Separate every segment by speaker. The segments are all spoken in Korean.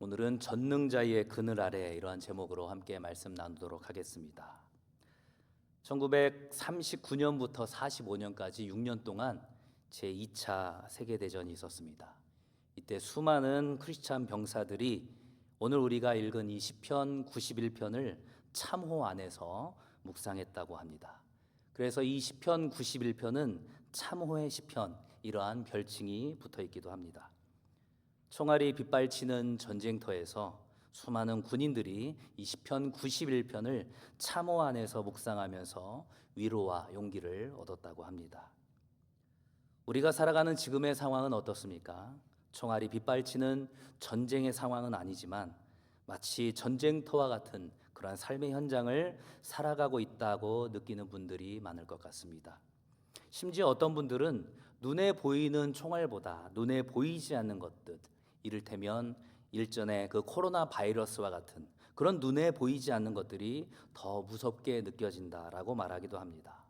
Speaker 1: 오늘은 전능자의 그늘 아래 이러한 제목으로 함께 말씀 나누도록 하겠습니다. 1939년부터 45년까지 6년 동안 제2차 세계대전이 있었습니다. 이때 수많은 크리스찬 병사들이 오늘 우리가 읽은 이 시편 91편을 참호 안에서 묵상했다고 합니다. 그래서 이 시편 91편은 참호의 시편, 이러한 별칭이 붙어 있기도 합니다. 총알이 빗발치는 전쟁터에서 수많은 군인들이 이 시편 91편을 참호 안에서 묵상하면서 위로와 용기를 얻었다고 합니다. 우리가 살아가는 지금의 상황은 어떻습니까? 총알이 빗발치는 전쟁의 상황은 아니지만 마치 전쟁터와 같은 그러한 삶의 현장을 살아가고 있다고 느끼는 분들이 많을 것 같습니다. 심지어 어떤 분들은 눈에 보이는 총알보다 눈에 보이지 않는 것들, 이를테면 일전에 그 코로나 바이러스와 같은 그런 눈에 보이지 않는 것들이 더 무섭게 느껴진다라고 말하기도 합니다.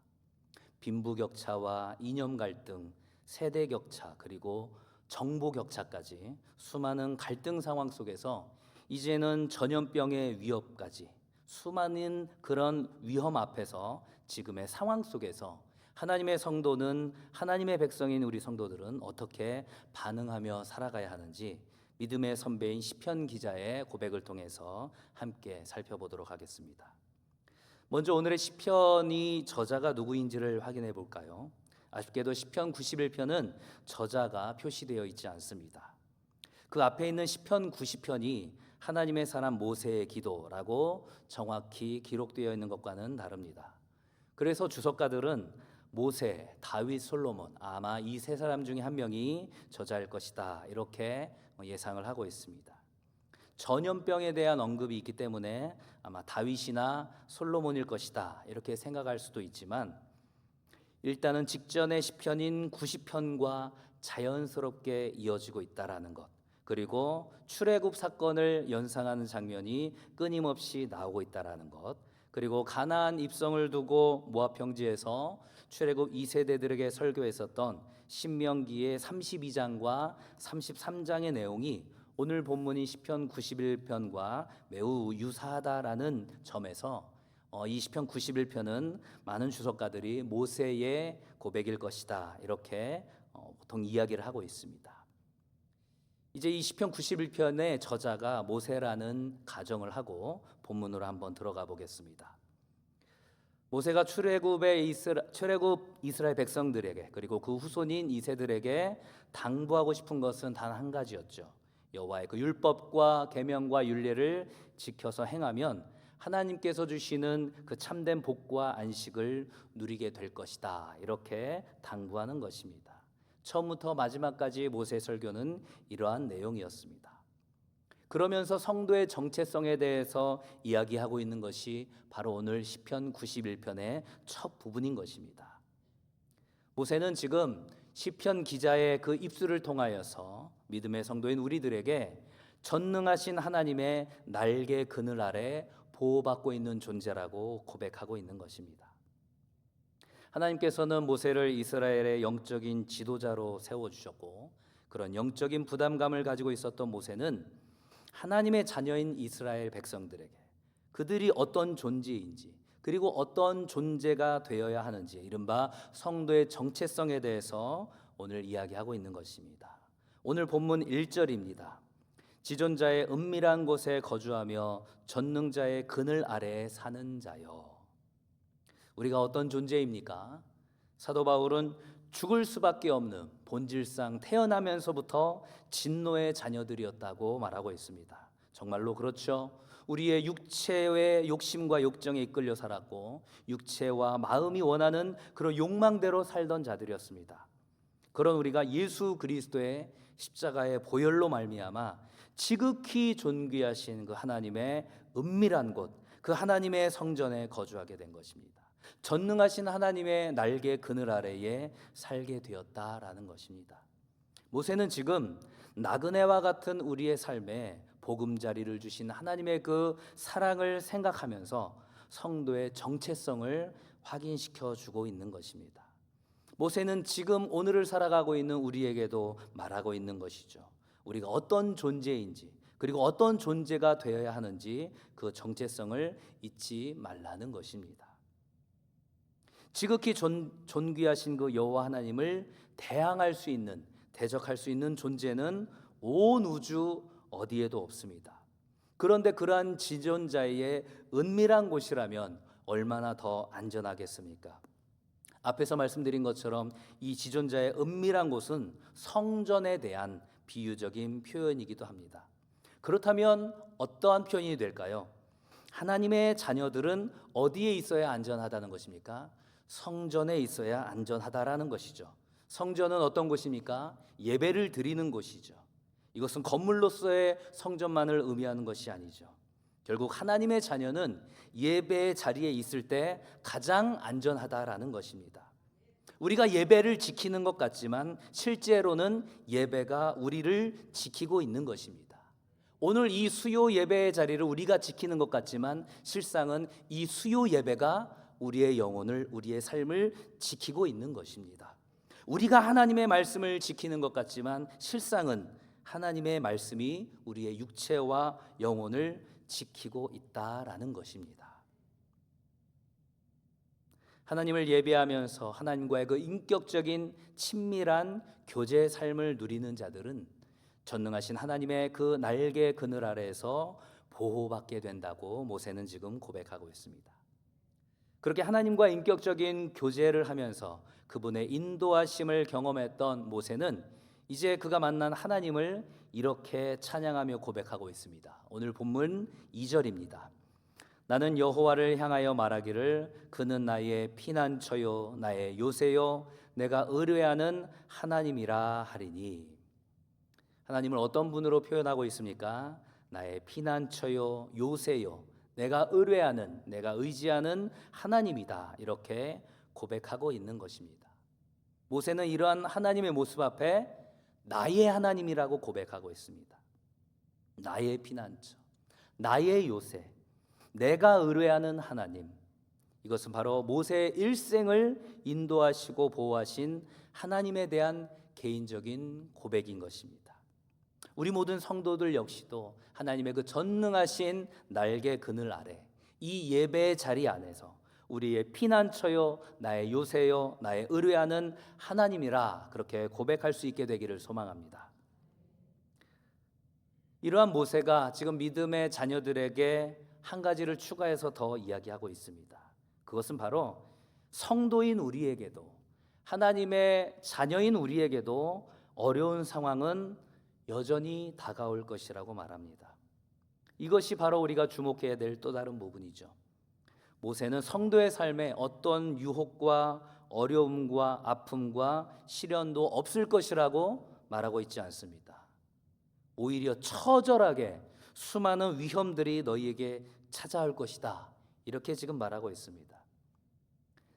Speaker 1: 빈부격차와 이념 갈등, 세대 격차, 그리고 정보 격차까지 수많은 갈등 상황 속에서 이제는 전염병의 위협까지 수많은 그런 위험 앞에서 지금의 상황 속에서 하나님의 성도는, 하나님의 백성인 우리 성도들은 어떻게 반응하며 살아가야 하는지 믿음의 선배인 시편 기자의 고백을 통해서 함께 살펴보도록 하겠습니다. 먼저 오늘의 시편이 저자가 누구인지를 확인해 볼까요? 아쉽게도 시편 91편은 저자가 표시되어 있지 않습니다. 그 앞에 있는 시편 90편이 하나님의 사람 모세의 기도라고 정확히 기록되어 있는 것과는 다릅니다. 그래서 주석가들은 모세, 다윗, 솔로몬, 아마 이 세 사람 중에 한 명이 저자일 것이다, 이렇게 예상을 하고 있습니다. 전염병에 대한 언급이 있기 때문에 아마 다윗이나 솔로몬일 것이다, 이렇게 생각할 수도 있지만 일단은 직전의 시편인 90편과 자연스럽게 이어지고 있다라는 것, 그리고 출애굽 사건을 연상하는 장면이 끊임없이 나오고 있다라는 것, 그리고 가나안 입성을 두고 모압 평지에서 출애굽 2세대들에게 설교했었던 신명기의 32장과 33장의 내용이 오늘 본문인 시편 91편과 매우 유사하다라는 점에서 이 시편 91편은 많은 주석가들이 모세의 고백일 것이다, 이렇게 보통 이야기를 하고 있습니다. 이제 이 시편 91편의 저자가 모세라는 가정을 하고 본문으로 한번 들어가 보겠습니다. 모세가 출애굽 이스라엘 백성들에게, 그리고 그 후손인 이세들에게 당부하고 싶은 것은 단 한 가지였죠. 여호와의 그 율법과 계명과 율례를 지켜서 행하면 하나님께서 주시는 그 참된 복과 안식을 누리게 될 것이다, 이렇게 당부하는 것입니다. 처음부터 마지막까지 모세 설교는 이러한 내용이었습니다. 그러면서 성도의 정체성에 대해서 이야기하고 있는 것이 바로 오늘 시편 91편의 첫 부분인 것입니다. 모세는 지금 시편 기자의 그 입술을 통하여서 믿음의 성도인 우리들에게 전능하신 하나님의 날개 그늘 아래 보호받고 있는 존재라고 고백하고 있는 것입니다. 하나님께서는 모세를 이스라엘의 영적인 지도자로 세워주셨고, 그런 영적인 부담감을 가지고 있었던 모세는 하나님의 자녀인 이스라엘 백성들에게 그들이 어떤 존재인지, 그리고 어떤 존재가 되어야 하는지, 이른바 성도의 정체성에 대해서 오늘 이야기하고 있는 것입니다. 오늘 본문 1절입니다. 지존자의 은밀한 곳에 거주하며 전능자의 그늘 아래에 사는 자여. 우리가 어떤 존재입니까? 사도 바울은 죽을 수밖에 없는 본질상 태어나면서부터 진노의 자녀들이었다고 말하고 있습니다. 정말로 그렇죠. 우리의 육체의 욕심과 욕정에 이끌려 살았고 육체와 마음이 원하는 그런 욕망대로 살던 자들이었습니다. 그런 우리가 예수 그리스도의 십자가의 보혈로 말미암아 지극히 존귀하신 그 하나님의 은밀한 곳, 그 하나님의 성전에 거주하게 된 것입니다. 전능하신 하나님의 날개 그늘 아래에 살게 되었다라는 것입니다. 모세는 지금 나그네와 같은 우리의 삶에 보금자리를 주신 하나님의 그 사랑을 생각하면서 성도의 정체성을 확인시켜 주고 있는 것입니다. 모세는 지금 오늘을 살아가고 있는 우리에게도 말하고 있는 것이죠. 우리가 어떤 존재인지, 그리고 어떤 존재가 되어야 하는지 그 정체성을 잊지 말라는 것입니다. 지극히 존귀하신 그 여호와 하나님을 대항할 수 있는, 대적할 수 있는 존재는 온 우주 어디에도 없습니다. 그런데 그러한 지존자의 은밀한 곳이라면 얼마나 더 안전하겠습니까? 앞에서 말씀드린 것처럼 이 지존자의 은밀한 곳은 성전에 대한 비유적인 표현이기도 합니다. 그렇다면 어떠한 표현이 될까요? 하나님의 자녀들은 어디에 있어야 안전하다는 것입니까? 성전에 있어야 안전하다라는 것이죠. 성전은 어떤 곳입니까? 예배를 드리는 곳이죠. 이것은 건물로서의 성전만을 의미하는 것이 아니죠. 결국 하나님의 자녀는 예배의 자리에 있을 때 가장 안전하다라는 것입니다. 우리가 예배를 지키는 것 같지만 실제로는 예배가 우리를 지키고 있는 것입니다. 오늘 이 수요 예배의 자리를 우리가 지키는 것 같지만 실상은 이 수요 예배가 우리의 영혼을, 우리의 삶을 지키고 있는 것입니다. 우리가 하나님의 말씀을 지키는 것 같지만 실상은 하나님의 말씀이 우리의 육체와 영혼을 지키고 있다라는 것입니다. 하나님을 예배하면서 하나님과의 그 인격적인 친밀한 교제 삶을 누리는 자들은 전능하신 하나님의 그 날개 그늘 아래에서 보호받게 된다고 모세는 지금 고백하고 있습니다. 그렇게 하나님과 인격적인 교제를 하면서 그분의 인도하심을 경험했던 모세는 이제 그가 만난 하나님을 이렇게 찬양하며 고백하고 있습니다. 오늘 본문 2절입니다. 나는 여호와를 향하여 말하기를 그는 나의 피난처요 나의 요새요 내가 의뢰하는 하나님이라 하리니. 하나님을 어떤 분으로 표현하고 있습니까? 나의 피난처요 요새요 내가 의뢰하는, 내가 의지하는 하나님이다, 이렇게 고백하고 있는 것입니다. 모세는 이러한 하나님의 모습 앞에 나의 하나님이라고 고백하고 있습니다. 나의 피난처, 나의 요새, 내가 의뢰하는 하나님. 이것은 바로 모세의 일생을 인도하시고 보호하신 하나님에 대한 개인적인 고백인 것입니다. 우리 모든 성도들 역시도 하나님의 그 전능하신 날개 그늘 아래 이 예배의 자리 안에서 우리의 피난처요 나의 요새요 나의 의뢰하는 하나님이라 그렇게 고백할 수 있게 되기를 소망합니다. 이러한 모세가 지금 믿음의 자녀들에게 한 가지를 추가해서 더 이야기하고 있습니다. 그것은 바로 성도인 우리에게도, 하나님의 자녀인 우리에게도 어려운 상황은 여전히 다가올 것이라고 말합니다. 이것이 바로 우리가 주목해야 될 또 다른 부분이죠. 모세는 성도의 삶에 어떤 유혹과 어려움과 아픔과 시련도 없을 것이라고 말하고 있지 않습니다. 오히려 처절하게 수많은 위험들이 너희에게 찾아올 것이다, 이렇게 지금 말하고 있습니다.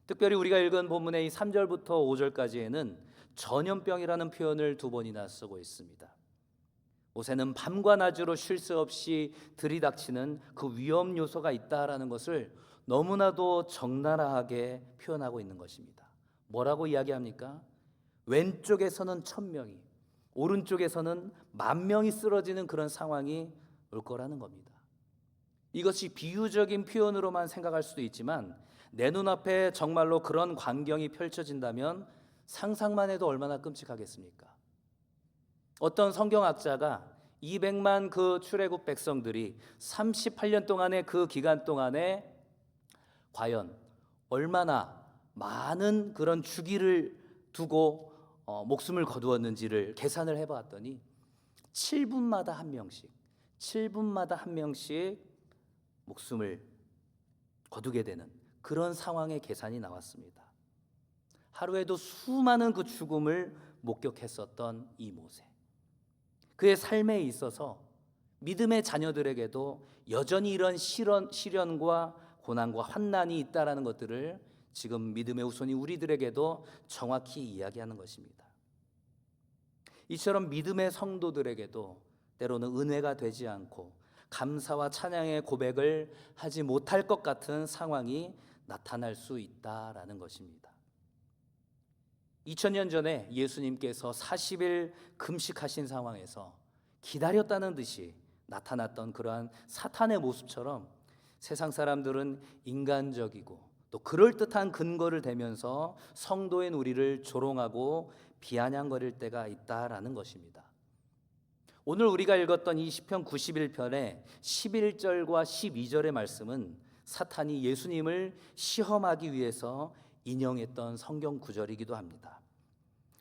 Speaker 1: 특별히 우리가 읽은 본문의 이 3절부터 5절까지에는 전염병이라는 표현을 2번이나 쓰고 있습니다. 모세는 밤과 낮으로 쉴 새 없이 들이닥치는 그 위험 요소가 있다라는 것을 너무나도 적나라하게 표현하고 있는 것입니다. 뭐라고 이야기합니까? 왼쪽에서는 1000명이, 오른쪽에서는 10,000명이 쓰러지는 그런 상황이 올 거라는 겁니다. 이것이 비유적인 표현으로만 생각할 수도 있지만 내 눈앞에 정말로 그런 광경이 펼쳐진다면 상상만 해도 얼마나 끔찍하겠습니까? 어떤 성경학자가 200만 그 출애굽 백성들이 38년 동안의 그 기간 동안에 과연 얼마나 많은 그런 주기를 두고 목숨을 거두었는지를 계산을 해봤더니 7분마다 한 명씩, 7분마다 한 명씩 목숨을 거두게 되는 그런 상황의 계산이 나왔습니다. 하루에도 수많은 그 죽음을 목격했었던 이 모세, 그의 삶에 있어서 믿음의 자녀들에게도 여전히 이런 시련과 고난과 환난이 있다라는 것들을 지금 믿음의 후손이 우리들에게도 정확히 이야기하는 것입니다. 이처럼 믿음의 성도들에게도 때로는 은혜가 되지 않고 감사와 찬양의 고백을 하지 못할 것 같은 상황이 나타날 수 있다라는 것입니다. 2000년 전에 예수님께서 40일 금식하신 상황에서 기다렸다는 듯이 나타났던 그러한 사탄의 모습처럼 세상 사람들은 인간적이고 또 그럴듯한 근거를 대면서 성도인 우리를 조롱하고 비아냥거릴 때가 있다라는 것입니다. 오늘 우리가 읽었던 이 시편 91편의 11절과 12절의 말씀은 사탄이 예수님을 시험하기 위해서 인용했던 성경 구절이기도 합니다.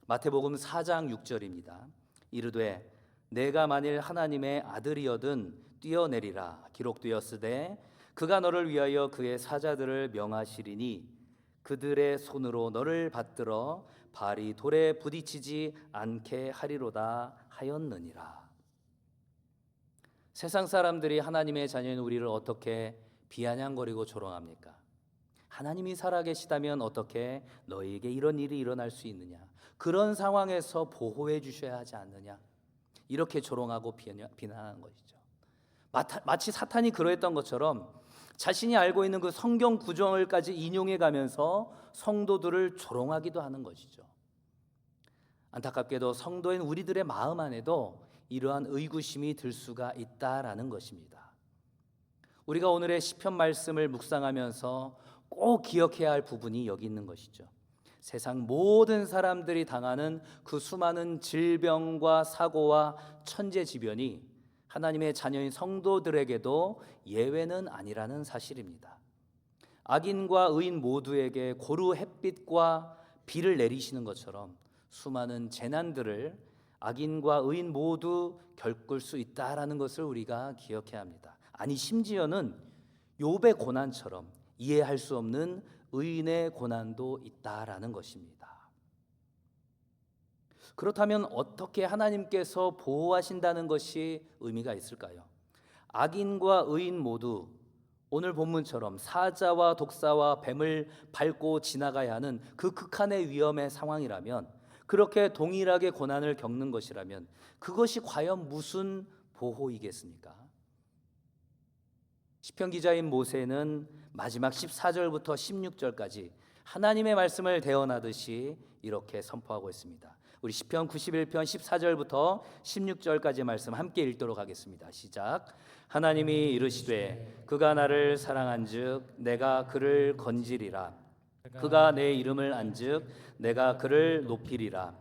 Speaker 1: 마태복음 4장 6절입니다. 이르되 내가 만일 하나님의 아들이어든 뛰어내리라 기록되었으되 그가 너를 위하여 그의 사자들을 명하시리니 그들의 손으로 너를 받들어 발이 돌에 부딪히지 않게 하리로다 하였느니라. 세상 사람들이 하나님의 자녀인 우리를 어떻게 비아냥거리고 조롱합니까? 하나님이 살아계시다면 어떻게 너희에게 이런 일이 일어날 수 있느냐? 그런 상황에서 보호해 주셔야 하지 않느냐? 이렇게 조롱하고 비난하는 것이죠. 마치 사탄이 그러했던 것처럼 자신이 알고 있는 그 성경 구절까지 인용해 가면서 성도들을 조롱하기도 하는 것이죠. 안타깝게도 성도인 우리들의 마음 안에도 이러한 의구심이 들 수가 있다라는 것입니다. 우리가 오늘의 시편 말씀을 묵상하면서 꼭 기억해야 할 부분이 여기 있는 것이죠. 세상 모든 사람들이 당하는 그 수많은 질병과 사고와 천재지변이 하나님의 자녀인 성도들에게도 예외는 아니라는 사실입니다. 악인과 의인 모두에게 고루 햇빛과 비를 내리시는 것처럼 수많은 재난들을 악인과 의인 모두 겪을 수 있다라는 것을 우리가 기억해야 합니다. 아니 심지어는 욥의 고난처럼 이해할 수 없는 의인의 고난도 있다라는 것입니다. 그렇다면 어떻게 하나님께서 보호하신다는 것이 의미가 있을까요? 악인과 의인 모두 오늘 본문처럼 사자와 독사와 뱀을 밟고 지나가야 하는 그 극한의 위험의 상황이라면, 그렇게 동일하게 고난을 겪는 것이라면 그것이 과연 무슨 보호이겠습니까? 시편 기자인 모세는 마지막 14절부터 16절까지 하나님의 말씀을 대언하듯이 이렇게 선포하고 있습니다. 우리 시편 91편 14절부터 16절까지 말씀 함께 읽도록 하겠습니다. 시작. 하나님이 이르시되 그가 나를 사랑한즉 내가 그를 건지리라. 그가 내 이름을 안즉 내가 그를 높이리라.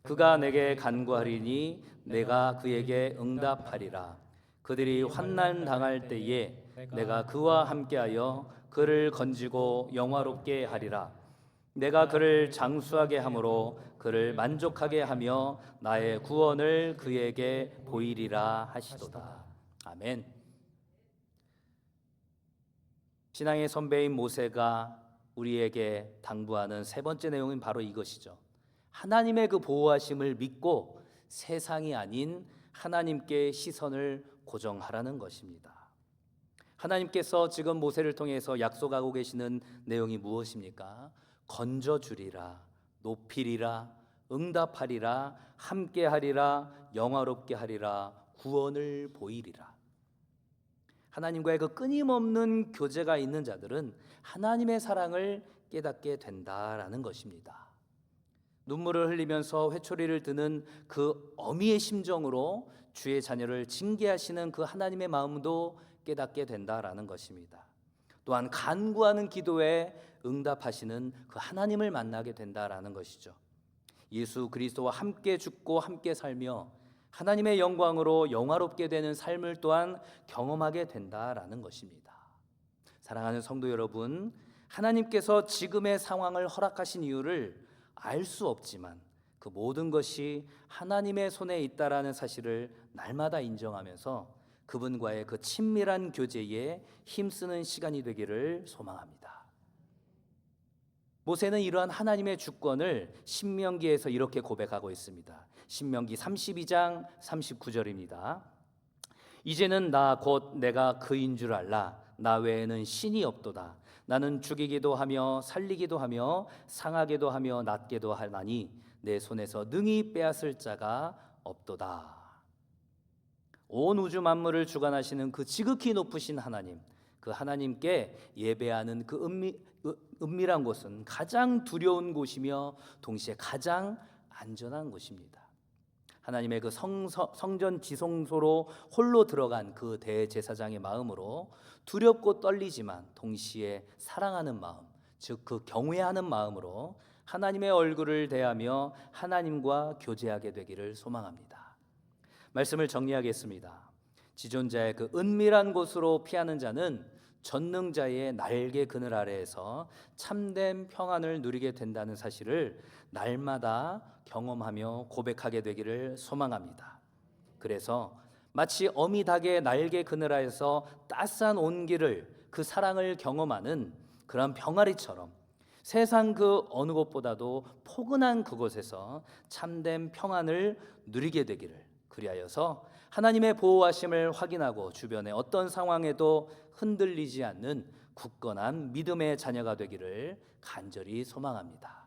Speaker 1: 그가 내게 간구하리니 내가 그에게 응답하리라. 그들이 환난 당할 때에 내가 그와 함께하여 그를 건지고 영화롭게 하리라. 내가 그를 장수하게 함으로 그를 만족하게 하며 나의 구원을 그에게 보이리라 하시도다. 아멘. 신앙의 선배인 모세가 우리에게 당부하는 세 번째 내용은 바로 이것이죠. 하나님의 그 보호하심을 믿고 세상이 아닌 하나님께 시선을 고정하라는 것입니다. 하나님께서 지금 모세를 통해서 약속하고 계시는 내용이 무엇입니까? 건져주리라, 높이리라, 응답하리라, 함께하리라, 영화롭게 하리라, 구원을 보이리라. 하나님과의 그 끊임없는 교제가 있는 자들은 하나님의 사랑을 깨닫게 된다라는 것입니다. 눈물을 흘리면서 회초리를 드는 그 어미의 심정으로 주의 자녀를 징계하시는 그 하나님의 마음도 깨닫게 된다라는 것입니다. 또한 간구하는 기도에 응답하시는 그 하나님을 만나게 된다라는 것이죠. 예수 그리스도와 함께 죽고 함께 살며 하나님의 영광으로 영화롭게 되는 삶을 또한 경험하게 된다라는 것입니다. 사랑하는 성도 여러분, 하나님께서 지금의 상황을 허락하신 이유를 알 수 없지만 그 모든 것이 하나님의 손에 있다라는 사실을 날마다 인정하면서 그분과의 그 친밀한 교제에 힘쓰는 시간이 되기를 소망합니다. 모세는 이러한 하나님의 주권을 신명기에서 이렇게 고백하고 있습니다. 신명기 32장 39절입니다. 이제는 나 곧 내가 그인 줄 알라. 나 외에는 신이 없도다. 나는 죽이기도 하며 살리기도 하며 상하게도 하며 낫게도 하나니 내 손에서 능히 빼앗을 자가 없도다. 온 우주 만물을 주관하시는 그 지극히 높으신 하나님, 그 하나님께 예배하는 그 은밀한 곳은 가장 두려운 곳이며 동시에 가장 안전한 곳입니다. 하나님의 그 성전 지성소로 홀로 들어간 그 대제사장의 마음으로 두렵고 떨리지만 동시에 사랑하는 마음, 즉 그 경외하는 마음으로 하나님의 얼굴을 대하며 하나님과 교제하게 되기를 소망합니다. 말씀을 정리하겠습니다. 지존자의 그 은밀한 곳으로 피하는 자는 전능자의 날개 그늘 아래에서 참된 평안을 누리게 된다는 사실을 날마다 경험하며 고백하게 되기를 소망합니다. 그래서 마치 어미 닭의 날개 그늘 아래에서 따스한 온기를, 그 사랑을 경험하는 그런 병아리처럼 세상 그 어느 곳보다도 포근한 그곳에서 참된 평안을 누리게 되기를, 그리하여서 하나님의 보호하심을 확인하고 주변의 어떤 상황에도 흔들리지 않는 굳건한 믿음의 자녀가 되기를 간절히 소망합니다.